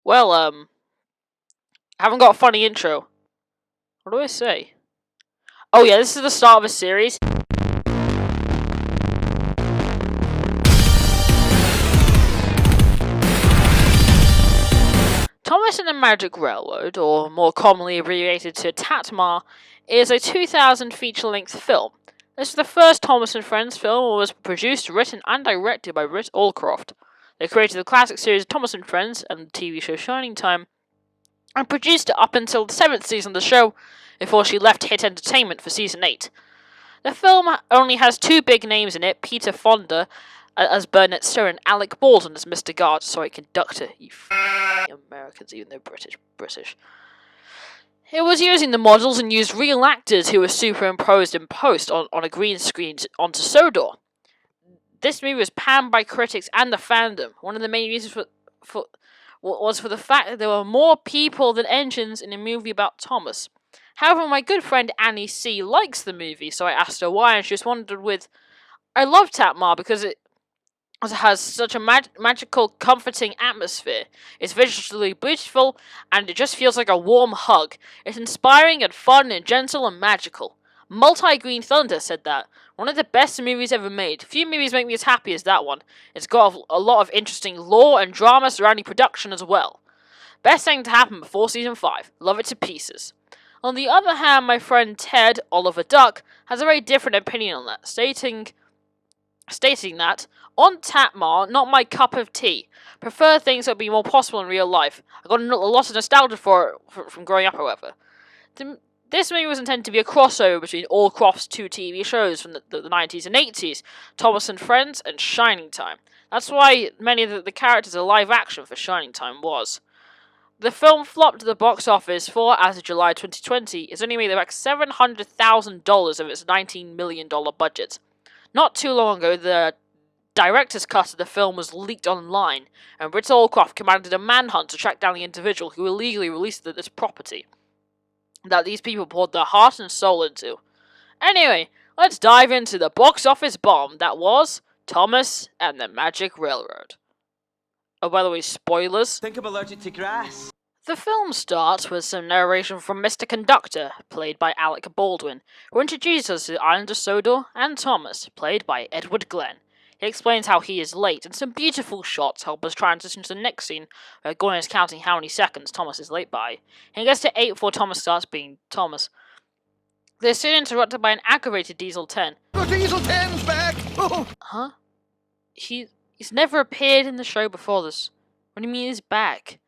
Well, I haven't got a funny intro. What do I say? Oh yeah, this is the start of a series. Thomas and the Magic Railroad, or more commonly abbreviated to TATMR, is a 2000 feature-length film. This is the first Thomas and Friends film and was produced, written, and directed by Britt Allcroft. They created the classic series Thomas and Friends and the TV show Shining Time, and produced it up until the 7th season of the show, before she left Hit Entertainment for season 8. The film only has two big names in it, Peter Fonda as Burnett Stone and Alec Baldwin as Mr. Guard. Sorry, conductor, you Americans, even though British. It was using the models and used real actors who were superimposed in post on a green screen onto Sodor. This movie was panned by critics and the fandom. One of the main reasons was for the fact that there were more people than engines in a movie about Thomas. However, my good friend Annie C. likes the movie, so I asked her why, and she responded with, I love TATMR because it has such a magical, comforting atmosphere. It's visually beautiful, and it just feels like a warm hug. It's inspiring and fun and gentle and magical. Multi-Green Thunder said that. One of the best movies ever made. Few movies make me as happy as that one. It's got a lot of interesting lore and drama surrounding production as well. Best thing to happen before season 5. Love it to pieces. On the other hand, my friend Ted, Oliver Duck, has a very different opinion on that, stating that, on TATMR, not my cup of tea. Prefer things that would be more possible in real life. I got a lot of nostalgia for it from growing up, however. This movie was intended to be a crossover between Allcroft's two TV shows from the 90s and 80s, Thomas and Friends and Shining Time. That's why many of the characters are live action for Shining Time was. The film flopped at the box office for, as of July 2020, it's only made back $700,000 of its $19 million budget. Not too long ago, the director's cut of the film was leaked online, and Britt Allcroft commanded a manhunt to track down the individual who illegally released this property that these people poured their heart and soul into. Anyway, let's dive into the box office bomb that was Thomas and the Magic Railroad. Oh, by the way, spoilers. Think I'm allergic to grass. The film starts with some narration from Mr. Conductor, played by Alec Baldwin, who introduces us to the Island of Sodor, and Thomas, played by Edward Glenn. He explains how he is late, and some beautiful shots help us transition to the next scene, where Glenn is counting how many seconds Thomas is late by. He gets to 8 before Thomas starts being Thomas. They're soon interrupted by an aggravated Diesel 10. The Diesel 10's back! Oh. Huh? He's never appeared in the show before this. What do you mean he's back?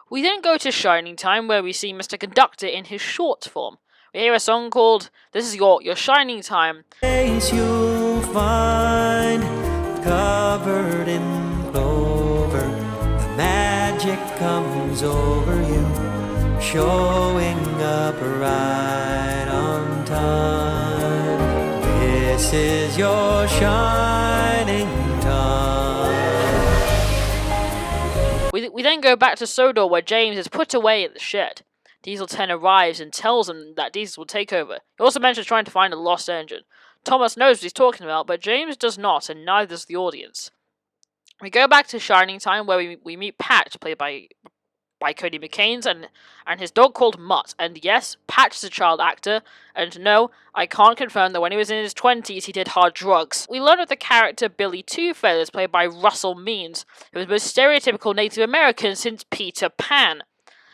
We then go to Shining Time, where we see Mr. Conductor in his short form. We hear a song called This Is Your Shining Time. Place you'll find covered in clover. The magic comes over you, showing up right on time. This is your shining time. We then go back to Sodor, where James is put away at the shed. Diesel 10 arrives and tells him that Diesel will take over. He also mentions trying to find a lost engine. Thomas knows what he's talking about, but James does not, and neither does the audience. We go back to Shining Time, where we meet Patch, played by Cody McCain, and his dog called Mutt. And yes, Patch is a child actor, and no, I can't confirm that when he was in his 20s he did hard drugs. We learn of the character Billy Two Feathers, played by Russell Means, who is the most stereotypical Native American since Peter Pan.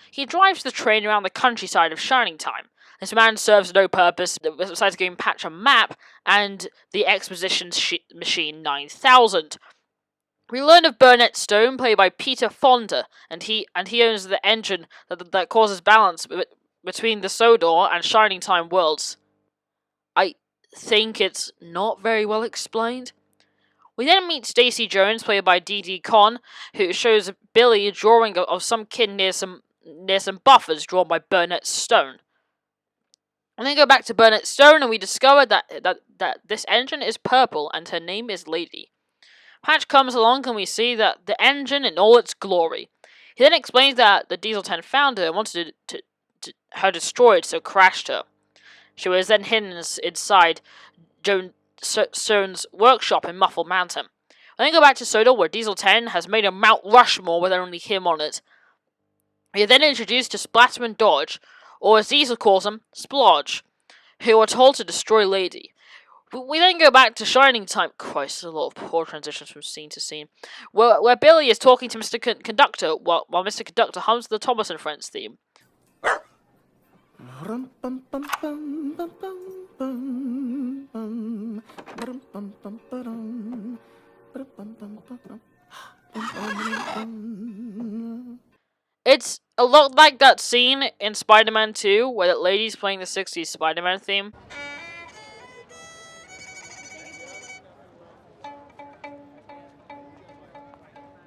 He drives the train around the countryside of Shining Time. This man serves no purpose besides giving Patch a map and the exposition machine 9000. We learn of Burnett Stone, played by Peter Fonda, and he owns the engine that causes balance between the Sodor and Shining Time worlds. I think it's not very well explained. We then meet Stacey Jones, played by Dee Conn, who shows Billy a drawing of some kid near some buffers drawn by Burnett Stone. And then go back to Burnett Stone, and we discover that this engine is purple, and her name is Lady. Patch comes along, and we see that the engine in all its glory. He then explains that the Diesel 10 found her and wanted her destroyed, so crashed her. She was then hidden inside Stone's workshop in Muffle Mountain. And then go back to Sodor, where Diesel 10 has made a Mount Rushmore with only him on it. We are then introduced to Splatter and Dodge, or as Diesel calls them, Splodge, who are told to destroy Lady. We then go back to Shining Time. Christ, there's a lot of poor transitions from scene to scene. Where Billy is talking to Mr. Conductor while Mr. Conductor hums the Thomas and Friends theme. It's a lot like that scene in Spider-Man 2 where that lady's playing the 60s Spider-Man theme.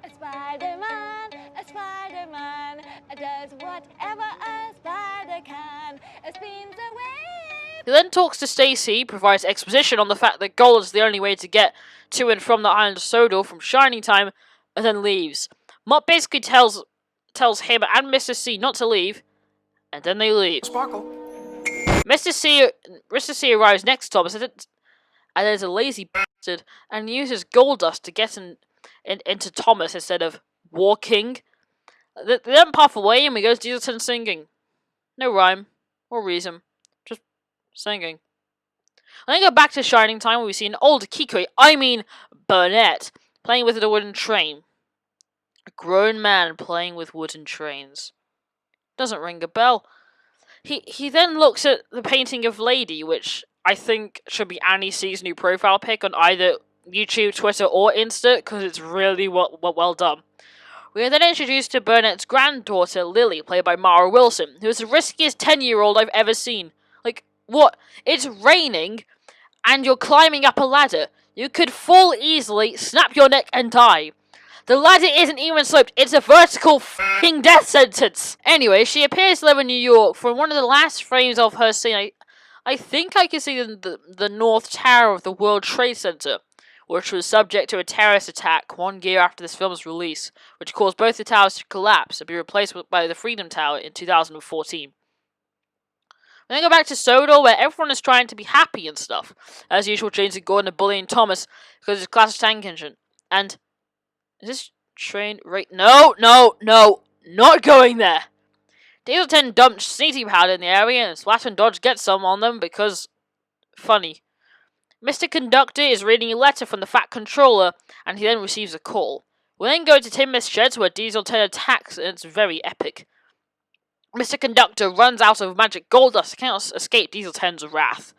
A Spider-Man does whatever a spider can. Spins away. He then talks to Stacy, provides exposition on the fact that gold is the only way to get to and from the island of Sodor from Shining Time, and then leaves. Mott basically tells him and Mr. C not to leave, and then they leave. Sparkle. Mr. C arrives next to Thomas, and there's a lazy bastard, and uses gold dust to get into Thomas instead of walking. They then puff away, and we go to Dieselton singing. No rhyme or reason, just singing. And then go back to Shining Time, where we see an old Burnett, playing with a wooden train. A grown man playing with wooden trains. Doesn't ring a bell. He then looks at the painting of Lady, which I think should be Annie C's new profile pic on either YouTube, Twitter, or Insta, because it's really well done. We are then introduced to Burnett's granddaughter, Lily, played by Mara Wilson, who is the riskiest 10-year-old I've ever seen. Like, what? It's raining, and you're climbing up a ladder. You could fall easily, snap your neck, and die. The ladder isn't even sloped, it's a vertical f***ing death sentence! Anyway, she appears to live in New York. From one of the last frames of her scene, I think I can see the North Tower of the World Trade Center, which was subject to a terrorist attack 1 year after this film's release, which caused both the towers to collapse and be replaced by the Freedom Tower in 2014. We then go back to Sodor, where everyone is trying to be happy and stuff. As usual, James and Gordon are bullying Thomas because of his classic tank engine. And is this train right? No, not going there. Diesel 10 dumped sneaky powder in the area, and Splatter and Dodge get some on them because funny. Mr. Conductor is reading a letter from the Fat Controller, and he then receives a call. We then go to Tim's sheds where Diesel 10 attacks, and it's very epic. Mr. Conductor runs out of magic gold dust and cannot escape Diesel 10's wrath.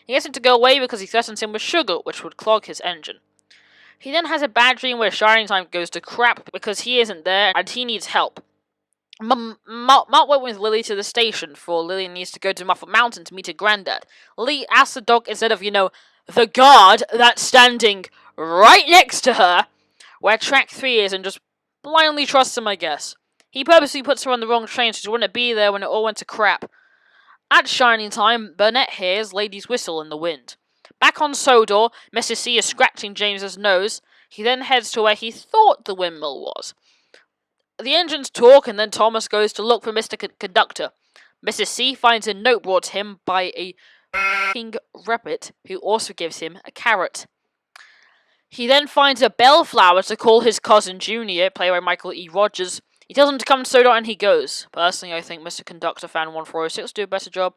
He gets him to go away because he threatens him with sugar, which would clog his engine. He then has a bad dream where Shining Time goes to crap because he isn't there and he needs help. Mott went with Lily to the station, for Lily needs to go to Muffet Mountain to meet her granddad. Lily asks the dog instead of, the guard that's standing right next to her, where track 3 is, and just blindly trusts him, I guess. He purposely puts her on the wrong train so she wouldn't be there when it all went to crap. At Shining Time, Burnett hears Lady's whistle in the wind. Back on Sodor, Mr. C is scratching James's nose. He then heads to where he thought the windmill was. The engines talk, and then Thomas goes to look for Mr. Conductor. Mr. C finds a note brought to him by a king rabbit, who also gives him a carrot. He then finds a bellflower to call his cousin Junior, played by Michael E. Rogers. He tells him to come to Sodor, and he goes. Personally, I think Mr. Conductor Fan 1406 do a better job,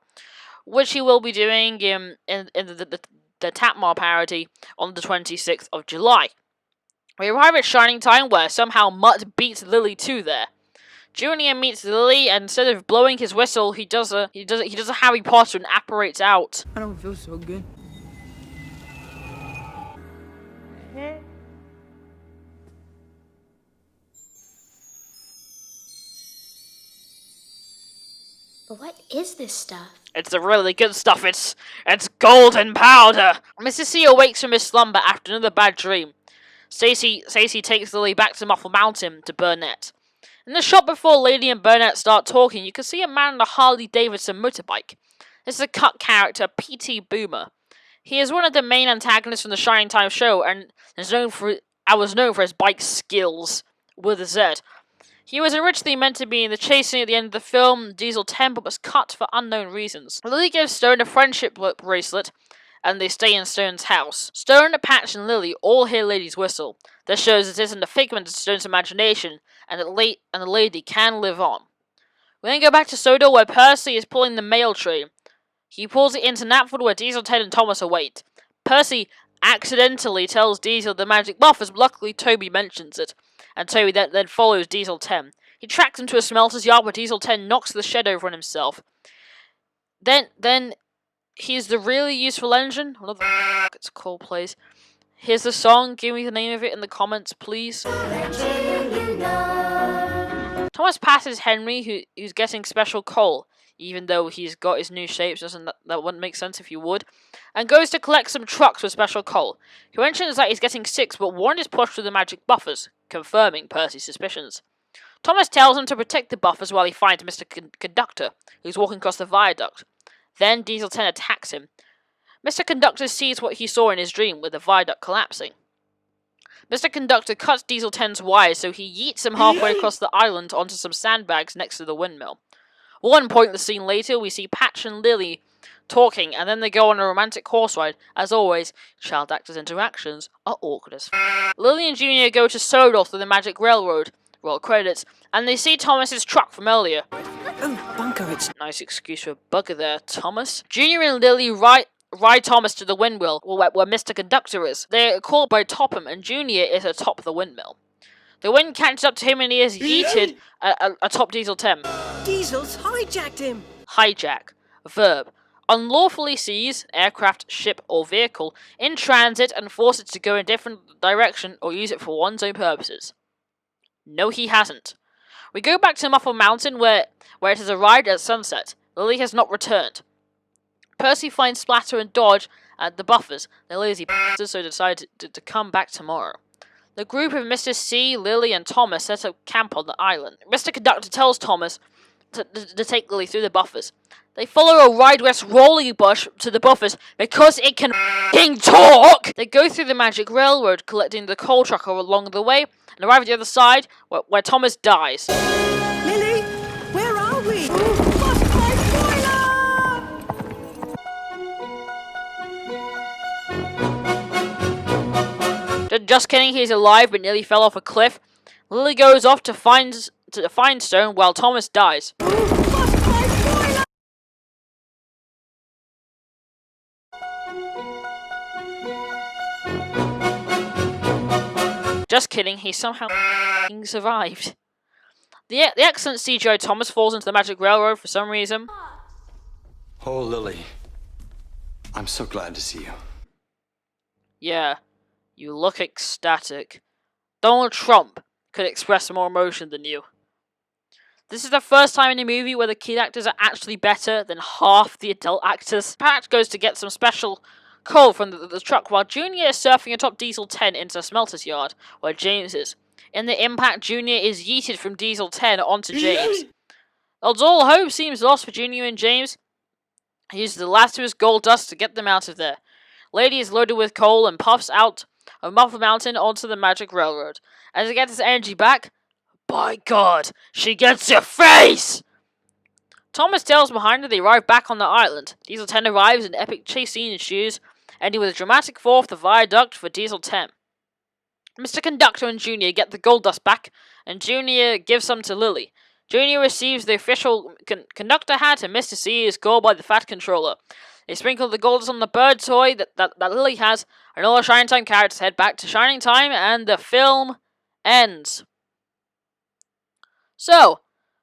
which he will be doing in the TATMR parody on the 26th of July. We arrive at Shining Time, where somehow Mutt beats Lily to there. Junior meets Lily, and instead of blowing his whistle, he does a Harry Potter and apparates out. I don't feel so good. But what is this stuff? It's the really good stuff. It's golden powder. Mrs. C awakes from his slumber after another bad dream. Stacy takes Lily back to Muffle Mountain to Burnett. In the shop before Lady and Burnett start talking, you can see a man on a Harley-Davidson motorbike. This is a cut character, P.T. Boomer. He is one of the main antagonists from the Shining Time show, and was known for his bike skills, with a Z. He was originally meant to be in the chase scene at the end of the film, Diesel 10, but was cut for unknown reasons. Lily gives Stone a friendship bracelet, and they stay in Stone's house. Stone, Patch, and Lily all hear Lady's whistle. This shows it isn't a figment of Stone's imagination, and the lady can live on. We then go back to Soda where Percy is pulling the mail train. He pulls it into Knapford where Diesel, Ted and Thomas await. Percy accidentally tells Diesel the magic buffers, but luckily Toby mentions it, and Toby then follows Diesel 10. He tracks him to a smelter's yard where Diesel 10 knocks the shed over on himself. Then here's the really useful engine. What the f*** it's called, please. Here's the song. Give me the name of it in the comments, please. Thomas passes Henry, who's getting special coal, even though he's got his new shapes. That wouldn't make sense if you would. And goes to collect some trucks with special coal. He mentions that he's getting 6, but 1 is pushed through the magic buffers, confirming Percy's suspicions. Thomas tells him to protect the buffers while he finds Mr. Conductor, who's walking across the viaduct. Then Diesel 10 attacks him. Mr. Conductor sees what he saw in his dream, with the viaduct collapsing. Mr. Conductor cuts Diesel 10's wires, so he yeets him halfway across the island onto some sandbags next to the windmill. One point in the scene later, we see Patch and Lily talking, and then they go on a romantic horse ride. As always, child actors' interactions are awkward as f***. Lily and Junior go to Sodor through the Magic Railroad, roll credits, and they see Thomas's truck from earlier. Oh, bunker, it's... Nice excuse for a bugger there, Thomas. Junior and Lily ride Thomas to the windmill, where Mr. Conductor is. They're caught by Topham, and Junior is atop the windmill. The wind catches up to him and he is yeeted atop Diesel 10. Diesel's hijacked him! Hijack. Verb. Unlawfully seize aircraft, ship, or vehicle in transit and force it to go in a different direction or use it for one's own purposes. No, he hasn't. We go back to Muffle Mountain where it has arrived at sunset. Lily has not returned. Percy finds Splatter and Dodge at the buffers. They're lazy bastards, so decide to come back tomorrow. The group of Mr. C, Lily, and Thomas set up camp on the island. Mr. Conductor tells Thomas to take Lily through the buffers. They follow a Ride West rolling bush to the buffers because it can f***ing talk! They go through the Magic Railroad, collecting the coal truck along the way, and arrive at the other side, where Thomas dies. Lily, where are we? Bust my spoiler! Just kidding, he's alive but nearly fell off a cliff. Lily goes off to find Stone while Thomas dies. Bust my spoiler! Just kidding, he somehow survived. The excellent CGI Thomas falls into the Magic Railroad for some reason. Oh, Lily. I'm so glad to see you. Yeah, you look ecstatic. Donald Trump could express more emotion than you. This is the first time in a movie where the kid actors are actually better than half the adult actors. Patch goes to get some special coal from the truck while Junior is surfing atop Diesel 10 into the smelter's yard, where James is. In the impact, Junior is yeeted from Diesel 10 onto James. Although all hope seems lost for Junior and James, he uses the last of his gold dust to get them out of there. Lady is loaded with coal and puffs out of Muffle Mountain onto the Magic Railroad. As he gets his energy back, by God, she gets your face! Thomas tails behind her. They arrive back on the island. Diesel 10 arrives and an epic chase scene ensues, ending with a dramatic fall off the viaduct for Diesel 10. Mr. Conductor and Junior get the gold dust back, and Junior gives some to Lily. Junior receives the official conductor hat, and Mr. C is called by the Fat Controller. They sprinkle the gold dust on the bird toy that Lily has, and all the Shining Time characters head back to Shining Time, and the film ends. So,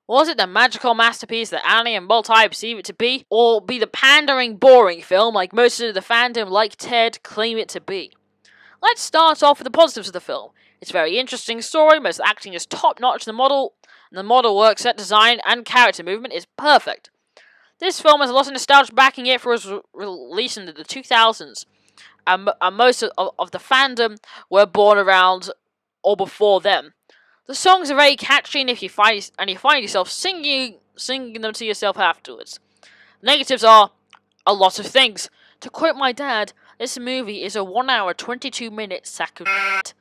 was it the magical masterpiece that Annie and Multi perceive it to be, or be the pandering, boring film like most of the fandom, like Ted, claim it to be? Let's start off with the positives of the film. It's a very interesting story, most acting is top-notch, the model work, set design, and character movement is perfect. This film has a lot of nostalgia backing it for its release in the 2000s, and most of the fandom were born around or before them. The songs are very catchy, and you find yourself singing them to yourself afterwards. Negatives are a lot of things. To quote my dad, this movie is a 1 hour 22 minute sack of shit.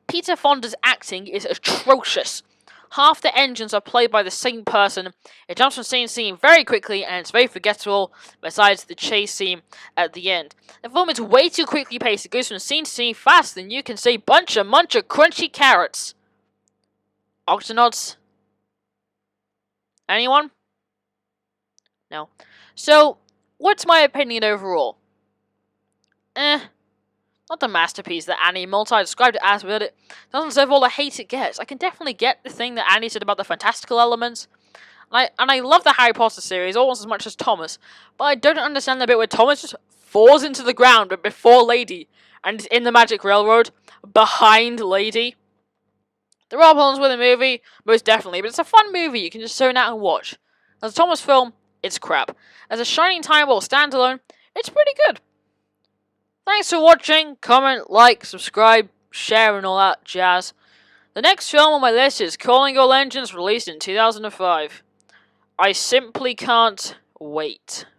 Peter Fonda's acting is atrocious. Half the engines are played by the same person. It jumps from scene to scene very quickly, and it's very forgettable, besides the chase scene at the end. The film is way too quickly paced. It goes from scene to scene faster than you can say bunch of crunchy carrots. Octonauts? Anyone? No. So, what's my opinion overall? Not the masterpiece that Annie Multi described it as, but it doesn't deserve all the hate it gets. I can definitely get the thing that Annie said about the fantastical elements. And I love the Harry Potter series almost as much as Thomas, but I don't understand the bit where Thomas just falls into the ground but before Lady, and is in the Magic Railroad, behind Lady. There are problems with the movie, most definitely, but it's a fun movie you can just zone out and watch. As a Thomas film, it's crap. As a Shining Time Ball standalone, it's pretty good. Thanks for watching, comment, like, subscribe, share and all that jazz. The next film on my list is Calling All Engines, released in 2005. I simply can't wait.